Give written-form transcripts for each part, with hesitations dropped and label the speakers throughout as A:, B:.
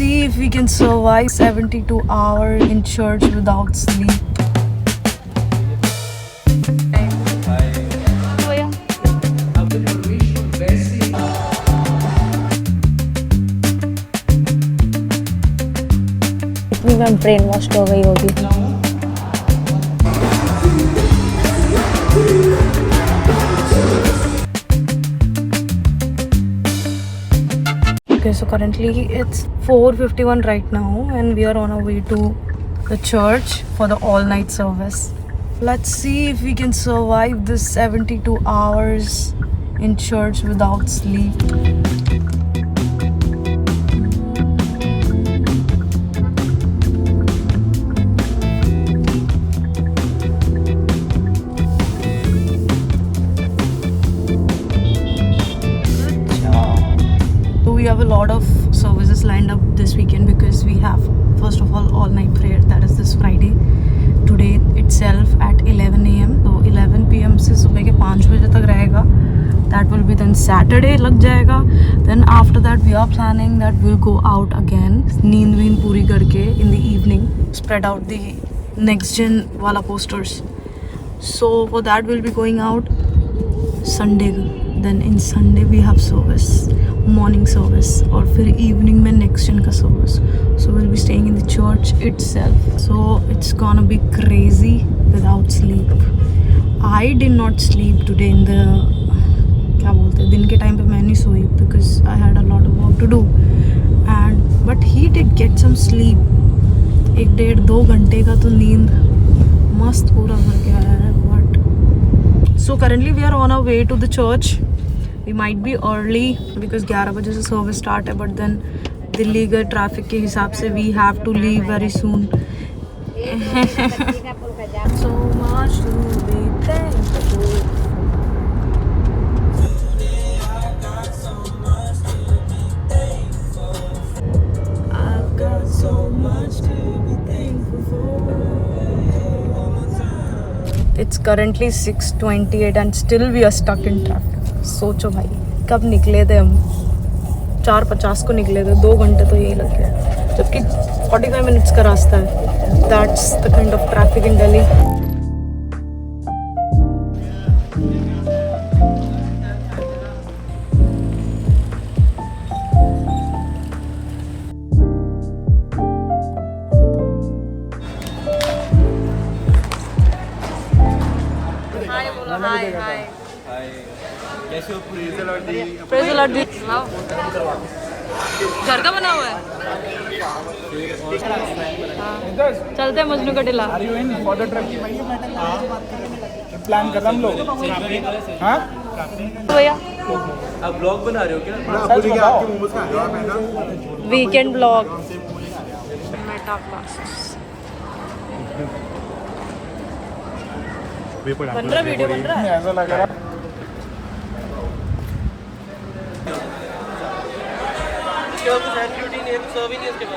A: see if we can survive 72 hours in church without sleep.
B: मैं brain wash हो गई होगी.
A: Okay, so currently it's 4:51 right now and we are on our way to the church for the all-night service. Let's see if we can survive this 72 hours in church without sleep. We have a lot of services lined up this weekend because we have first of all night prayer, that is this Friday today itself at 11 a.m. तो 11 p.m. से सुबह के 5 बजे तक रहेगा. That will be then Saturday लग जाएगा. Then after that we are planning that we'll go out again, नींद वींद पूरी करके in the evening, spread out the next gen वाला posters. So for that we'll be going out Sunday. Then in Sunday we have service, morning service, और फिर evening में next gen का service. So we'll be staying in the church itself. So it's gonna be crazy without sleep. I did not sleep today in the क्या बोलते हैं दिन के time पे मैं नहीं सोई because I had a lot of work to do. And but he did get some sleep. 1-1.5-2 घंटे का तो नींद मस्त पूरा भर के आया है. But so currently we are on our way to the church. We might be early because 11 बजे से सर्विस स्टार्ट है, but then दिल्ली के ट्रैफिक के हिसाब से we have to leave very soon. So much to be thankful. I've got so much to be thankful for. It's currently 6:28 and still we are stuck in traffic. सोचो भाई कब निकले थे हम. 4:50 को निकले थे, 2 घंटे तो यही लग गया, जबकि 45 मिनट्स का रास्ता है. That's the kind of traffic in Delhi. Hi
C: कैसे हो?
A: Praise the Lord. घर का बना हुआ है. चलते हैं मजनू का टिला.
D: प्लान कर हम लोग. हाँ
A: भैया
C: आप ब्लॉग बना रहे हो क्या?
A: Weekend blog. मेटा क्लासेस बन रहा, वीडियो बन रहा है.
D: ऐसा लग रहा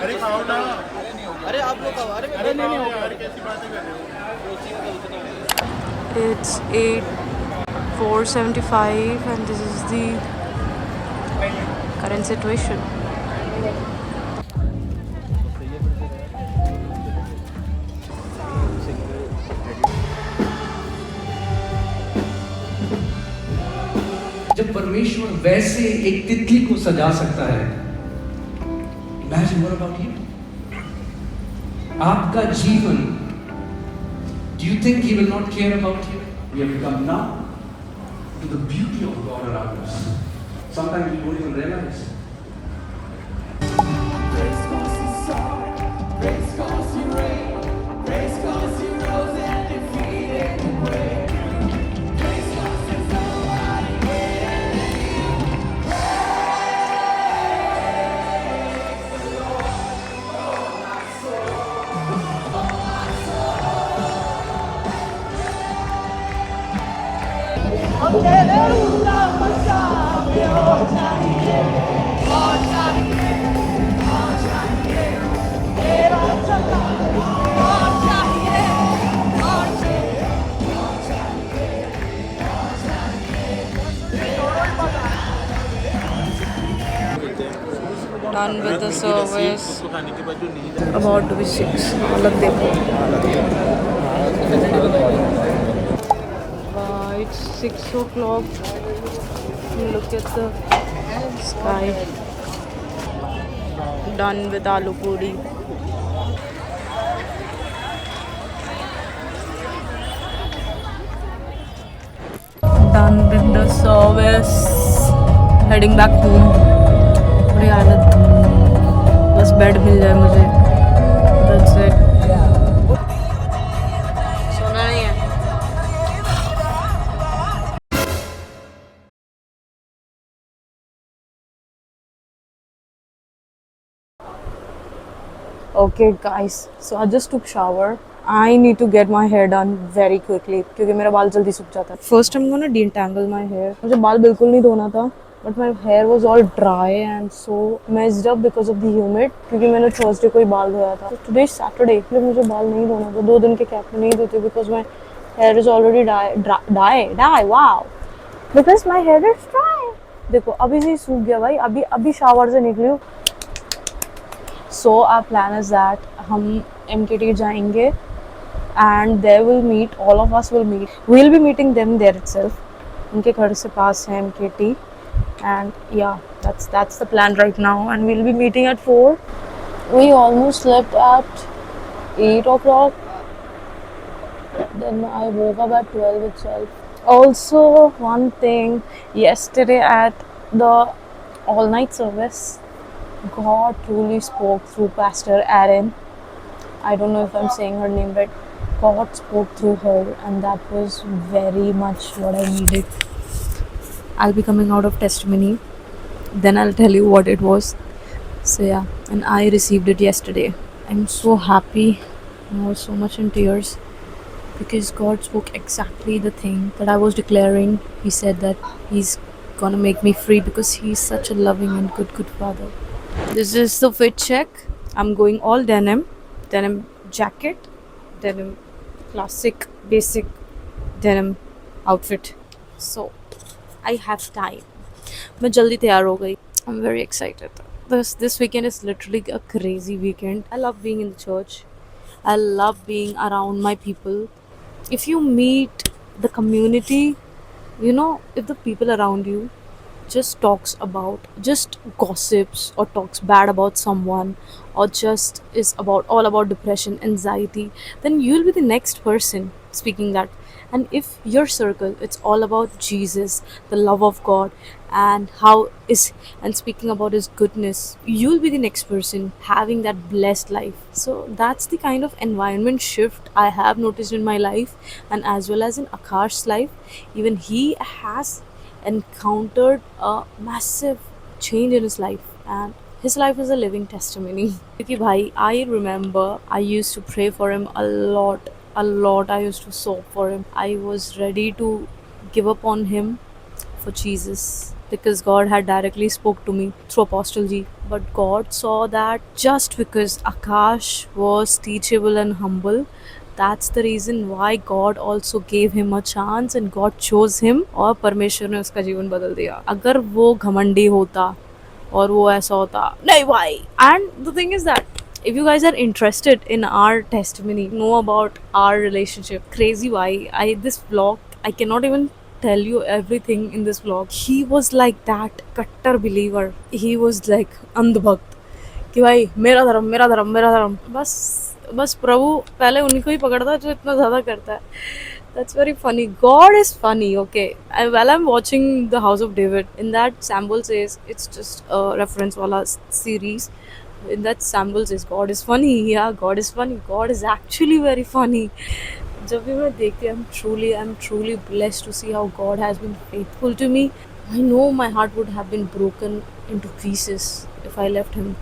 C: अरे खाओ ना. अरे आप लोग खाओ. अरे नहीं होगा.
A: It's 8:475 and this is the current situation.
E: जब परमेश्वर वैसे एक तितली को सजा सकता है, Imagine what about you? आपका जीवन, do you think he will not care about you? We have come now to the beauty of God around us. Sometimes we don't even realize.
A: Done with the service
C: उसको खाने के बाद जो नींद
A: about to be 6. हालत देखो. It's 6 o'clock. Look at the sky. Done with aloo puri. Done with the service. Heading back home. बुरी हालत. बस बेड मिल जाए मुझे. That's it. सोना नहीं है. Okay guys, so I just took shower. I need to get my hair done very quickly क्योंकि मेरा बाल जल्दी सूख जाता है. First I'm gonna detangle my hair. मुझे बाल बिल्कुल नहीं धोना था, but my hair was all dry and so messed up because of the humid. क्योंकि मैंने Thursday को ही बाल धोया था. So today is Saturday, इसलिए मुझे बाल नहीं धोना था. 2 दिन के कैप में नहीं धोते because my hair is already dry. Wow. Because my hair is dry. देखो अभी से ही सूख गया भाई. अभी शावर से निकली हूँ. So our plan is that हम MKT जाएंगे and they will meet, all of us will meet. We'll be meeting them there itself. उनके घर से पास है MKT and yeah, that's the plan right now and we'll be meeting at 4. We almost slept at 8 o'clock. Then I woke up at 12 itself. Also one thing, yesterday at the all-night service, God truly spoke through Pastor Aaron. I don't know if I'm saying her name right. God spoke through her and that was very much what I needed. I'll be coming out of testimony. Then I'll tell you what it was. So yeah, and I received it yesterday. I'm so happy. I was so much in tears because God spoke exactly the thing that I was declaring. He said that He's gonna make me free because He's such a loving and good Father. This is the fit check. I'm going all denim jacket, denim classic basic denim outfit. So I have time. मैं जल्दी तैयार हो गई. I'm very excited. This weekend is literally a crazy weekend. I love being in the church. I love being around my people. If you meet the community, you know, if the people around you just gossips or talks bad about someone or just is all about depression, anxiety, then you'll be the next person speaking that. And if your circle it's all about Jesus, the love of God, and speaking about His goodness, you'll be the next person having that blessed life. So that's the kind of environment shift I have noticed in my life, and as well as in Akash's life. Even he has encountered a massive change in his life, and his life is a living testimony. Because bhai, I remember I used to pray for him a lot. I used to sob for him. I was ready to give up on him for Jesus because God had directly spoke to me through Apostle Ji. But God saw that just because Akash was teachable and humble, that's the reason why God also gave him a chance and God chose him, और परमेश्वर ने उसका जीवन बदल दिया. अगर वो घमंडी होता और वो ऐसा होता, नहीं भाई. And the thing is that if you guys are interested in our testimony, know about our relationship, crazy why this vlog, I cannot even tell you everything in this vlog. He was like that kattar believer. He was like अंधभक्त कि भाई मेरा धर्म बस प्रभु पहले उन्हीं को ही पकड़ता है जो इतना ज़्यादा करता है. That's very funny. God is funny, okay. While I'm watching The House of David, in that Samuel says, it's just a reference wala series. In that Samuel says, God is funny. Yeah, God is funny. God is actually very funny. जब भी मैं देखती हूँ, I'm truly blessed to see how God has been faithful to me. I know my heart would have been broken into pieces if I left him.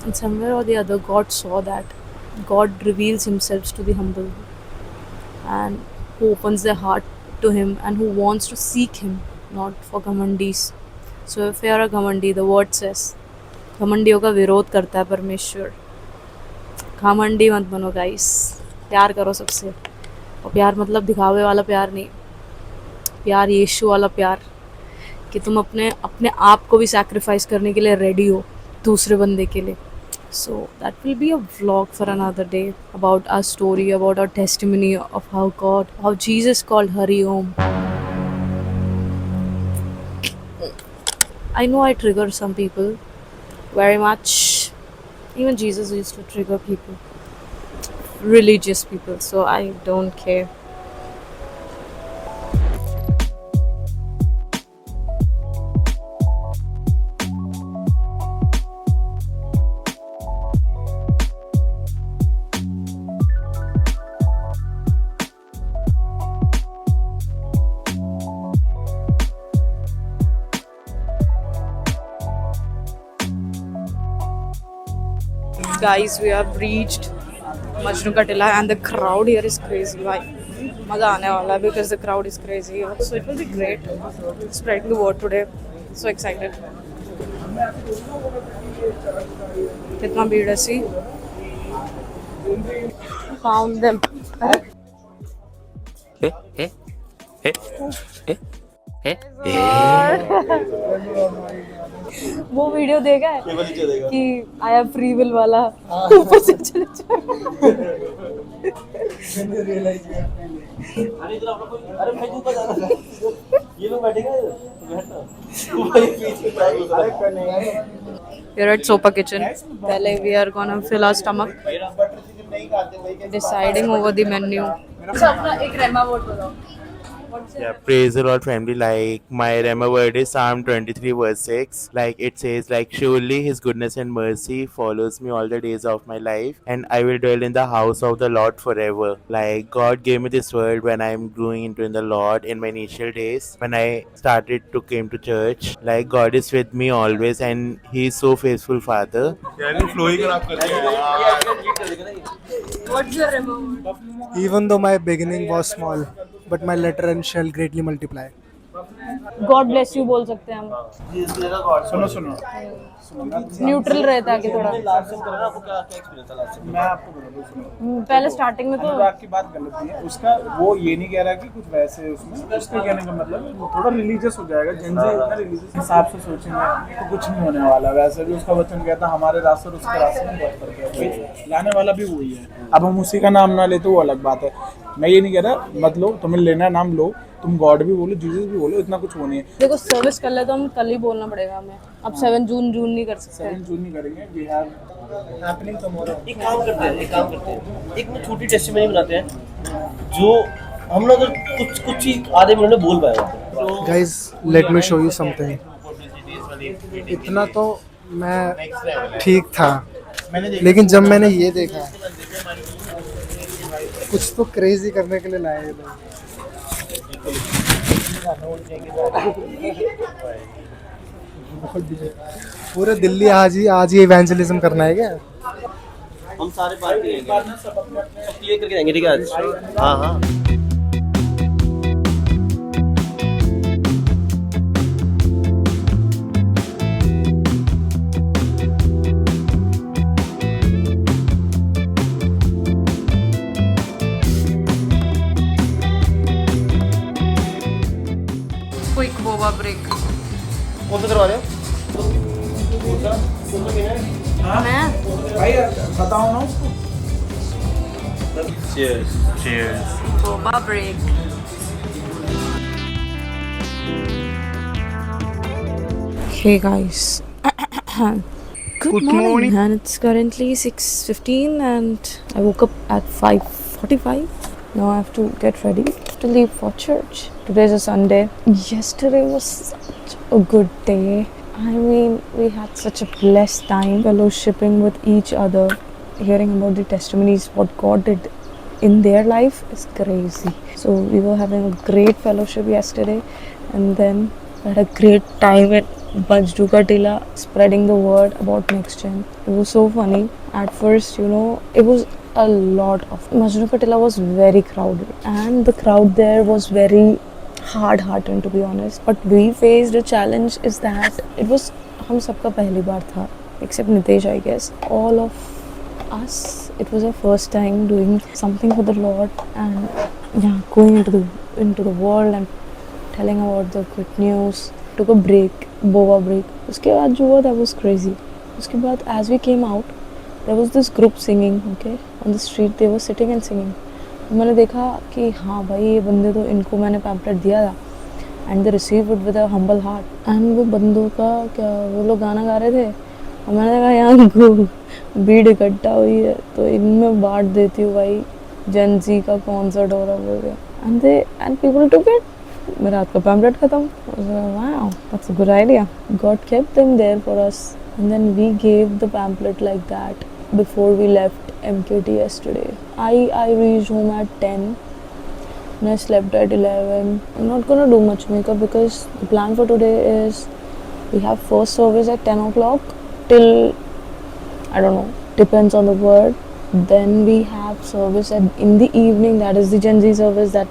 A: And somewhere or the other, God saw that. God reveals Himself to the humble and who opens their heart to Him and who wants to seek Him, not for घमंडीज. So if you are a घमंडी, the word says, घमंडियों का विरोध करता है परमेश्वर. घमंडी मत बनो guys, प्यार करो सबसे. और प्यार मतलब दिखावे वाला प्यार नहीं, प्यार यीशु वाला प्यार, कि तुम अपने आप को भी सैक्रिफाइस करने के लिए रेडी हो दूसरे बंदे के लिए. So that will be a vlog for another day about our story, about our testimony of how Jesus called Hari Om. I know I trigger some people very much. Even Jesus used to trigger people, religious people, so I don't care. Guys, we have reached Majnu Ka Tilla and the crowd here is crazy. Bhai, maza aane wala hai because the crowd is crazy. So it will be great spreading the word today. So excited. Kitna bheed hai, see? Found them. वो video देखा है कि आया free will वाला ऊपर से चले जाए.
C: अरे भाई ऊपर जाना ये लोग बैठेगा
A: We're at Sopa Kitchen. पहले we are gonna fill our stomach, deciding over the menu. अपना एक रेमा वोट बताओ.
F: Yeah, praise the Lord, family. Like, my Rema word is Psalm 23, verse 6. Like, it says, like, surely His goodness and mercy follows me all the days of my life, and I will dwell in the house of the Lord forever. Like, God gave me this word when I'm growing into in the Lord in my initial days, when I started to came to church. Like, God is with me always, and He is so faithful, Father.
A: What's your Rema word?
G: Even though my beginning was small, but my latter end shall greatly multiply.
A: God bless you बोल सकते हैं हम.
D: सुनो सुनो
A: neutral रहता है कि थोड़ा.
C: लास्ट टाइम करा ना आपको क्या क्या एक्सपीरियंस था लास्ट टाइम
D: मैं आपको बता दूं, सुनो
A: पहले स्टार्टिंग में तो
D: अनुराग की बात गलत नहीं है उसका. वो ये नहीं कह रहा कि कुछ वैसे है उसमें. उसके कहने का मतलब वो थोड़ा रिलीजियस हो जाएगा. जनजी इतना रिलीजियस हिसाब से सोचेंगे तो कुछ नहीं होने वाला. वैसे भी उसका वचन कहता हमारे रास्ते और उसके रास्ते में बहुत फर्क है. भाई लाने वाला भी वही है. अब हम उसी का नाम ना ले तो वो अलग बात है. मैं ये नहीं कह रहा मत लो, तुम्हें लेना नाम लो, तुम गॉड भी बोलो, जीसस भी बोलो, इतना कुछ वो नहीं है.
A: देखो सर्विस कर ले तो हम कल ही बोलना पड़ेगा हमें. अब 7 जून नहीं कर सकते.
D: 7 जून नहीं करेंगे. We have happening tomorrow.
C: एक काम करते हैं एक में छोटी टेस्टिमनी बनाते हैं जो हम लोग कुछ ही आधे मिनट में बोल पाएगा.
G: Guys, let me show you something. इतना तो मैं ठीक था, लेकिन जब मैंने ये देखा कुछ तो क्रेजी करने के लिए लाए ये लोग. पूरे दिल्ली आज ही इवेंजलिज्म करना है क्या?
C: हम सारे बात करेंगे सब क्लियर करके जाएंगे. ठीक है आज. हाँ हाँ
A: क्विक बोबा ब्रेक.
C: कौन सा करवा रहे हो?
A: मैं
D: भाई बताओ ना उसको.
C: Cheers.
A: Boba break. Hey guys. Good morning. And it's currently 6:15 and I woke up at 5:45. Now I have to get ready to leave for church. Today is a Sunday. Yesterday was such a good day. I mean, we had such a blessed time fellowshipping with each other, hearing about the testimonies, what God did in their life is crazy. So we were having a great fellowship yesterday, and then I had a great time at Majnu Ka Tilla spreading the word about Next Gen. It was so funny. At first, you know, it was a lot of Majnu Ka Tilla was very crowded, and the crowd there was very hard-hearted, to be honest. But we faced a challenge is that it was हम सबका पहली बार था, except Nitesh, I guess. All of us, it was our first time doing something for the Lord, and yeah, going into the world and telling about the good news. Took a break, boba break. उसके बाद जो हुआ that was crazy.
B: उसके बाद as we came out there was this group singing okay on the street they were sitting and singing. मैंने देखा कि हाँ भाई ये बंदे तो इनको मैंने पैम्पलेट दिया था and they receive it with a humble heart. And वो बंदों का क्या वो लोग गाना गा रहे थे और मैंने कहा यहाँ भीड़ इकट्ठा हुई है तो इनमें बांट देती हूँ भाई. जेन जी का कॉन्सर्ट हो रहा बोल रहे एंड पीपल टुक इट. मेरा हाथ का पैम्पलेट खत्म. Wow that's a good idea. God kept them there for us and then we gave the pamphlet like that before we left MKT yesterday. I reached home at 10 and I slept at 11. I'm not gonna do much makeup because the plan for today is we have first service at 10 o'clock till I don't know, depends on the word. Then we have service in the evening, that is the Gen Z service that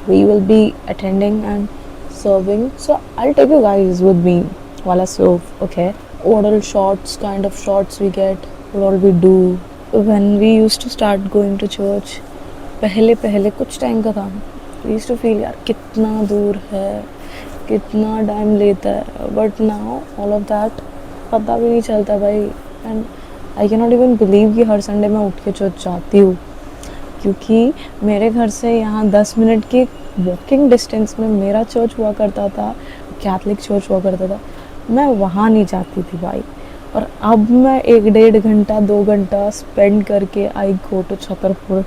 B: we will be attending and serving. So I'll take you guys with me while I serve, okay? What all shots, kind of shots we get, what all we do. When we used to start going to church, पहले कुछ time का था, we used to feel यार कितना दूर है, कितना time लेता है, but now all of that पता भी नहीं चलता भाई. And I can not even believe कि हर संडे मैं उठ के चर्च जाती हूँ क्योंकि मेरे घर से यहाँ 10 मिनट की वॉकिंग डिस्टेंस में मेरा चर्च हुआ करता था, कैथलिक चर्च हुआ करता था. मैं वहाँ नहीं जाती थी भाई. और अब मैं 1-1.5 घंटा 2 घंटा स्पेंड करके I go to Chhatarpur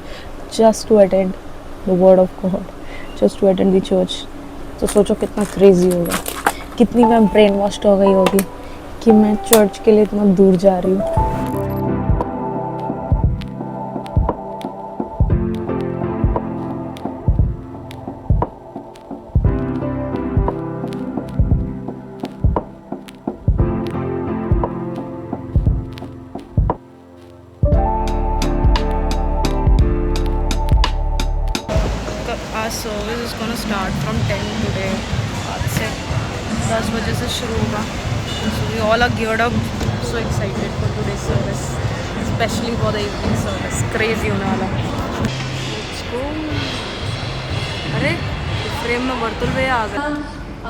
B: just to attend the word of God, just to attend the church. तो सोचो कितना क्रेजी होगा, कितनी मैं ब्रेन वॉश्ड हो गई होगी कि मैं चर्च के लिए इतना दूर जा रही हूँ.
A: Our service is going to start from 10 today. आज से 10 बजे से शुरू होगा. So we all are geared up. So excited for today's service, especially for the evening service. Crazy होने वाला. Let's go. अरे फ्रेम में वर्तुल भैया आ गए.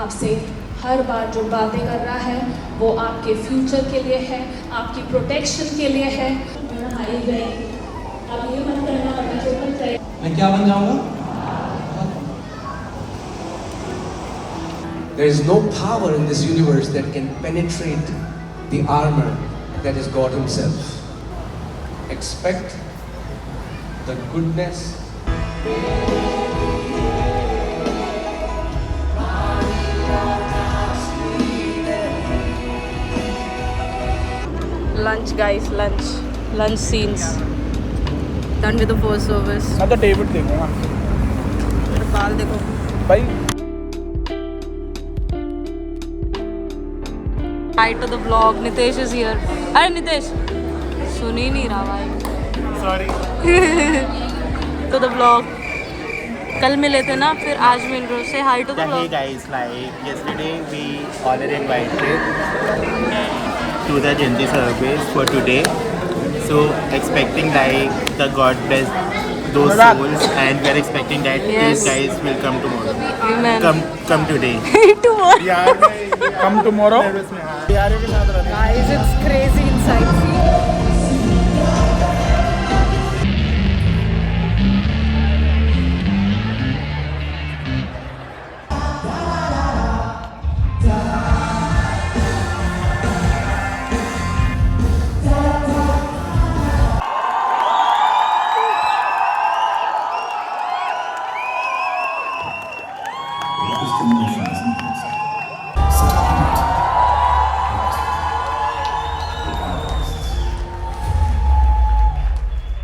H: आपसे हर बार जो बातें कर रहा है वो आपके फ्यूचर के लिए है, आपकी प्रोटेक्शन के लिए है. हारी गई, अब ये मत करना वरना जो मत करे.
E: मैं क्या बन जाऊंगा? There is no power in this universe that can penetrate the armor that is God Himself. Expect the goodness.
A: Lunch guys, lunch scenes. Done with the first service.
D: मैं तो डेविड देखूंगा
A: बाल देखो
D: भाई.
A: Hi to the vlog. Nitesh is here. अरे नितेश सुन ही नहीं रहा भाई.
F: Sorry.
A: To the vlog. कल मिले थे ना, फिर आज मिल रहे. Say hi to the
F: Hey
A: vlog.
F: guys, like yesterday we all are invited to the Gen Z service for today. So expecting like the God bless those souls, and we are expecting that
A: Yes.
F: these guys will come tomorrow.
A: Amen.
F: Come today.
A: Tomorrow.
D: Come tomorrow.
A: Guys, it's crazy inside.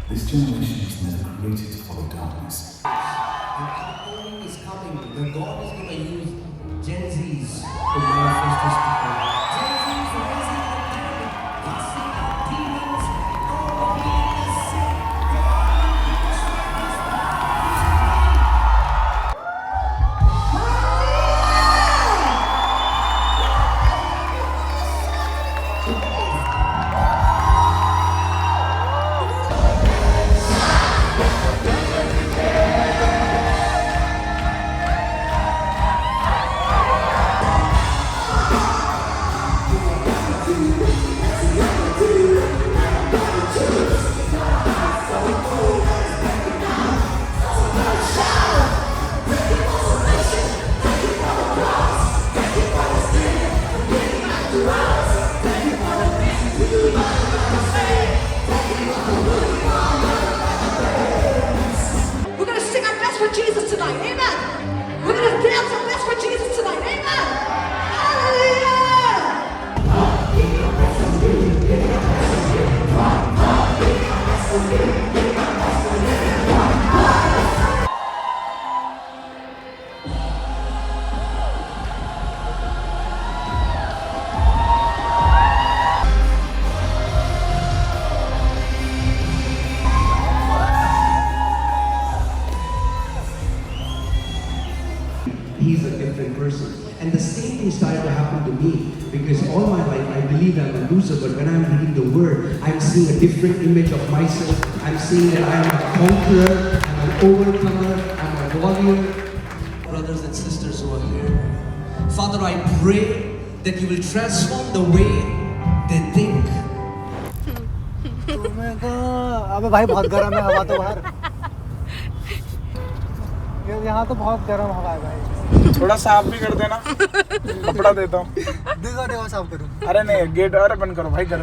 I: This generation was never created to follow darkness.
E: The outpouring is coming. The God is going to use Gen Zs to manifest His power. Gen Zs rising up, casting out demons, calling the sick. person. And the same thing started to happen to me, because all my life I believe I'm a loser, but when I'm reading the word, I'm seeing a different image of myself. I'm seeing that I'm a conqueror, I'm an overcomer, I'm a warrior. Brothers and sisters who are here, Father, I pray that you will transform the way they think.
G: अबे भाई बहुत गर्म है हवा तो बाहर यहाँ तो बहुत गर्म हवा है भाई
D: थोड़ा साफ भी कर देना, कपड़ा देता हूँ।
G: देखो साफ करूँ।
D: अरे नहीं, गेट और बंद करो भाई, गर्म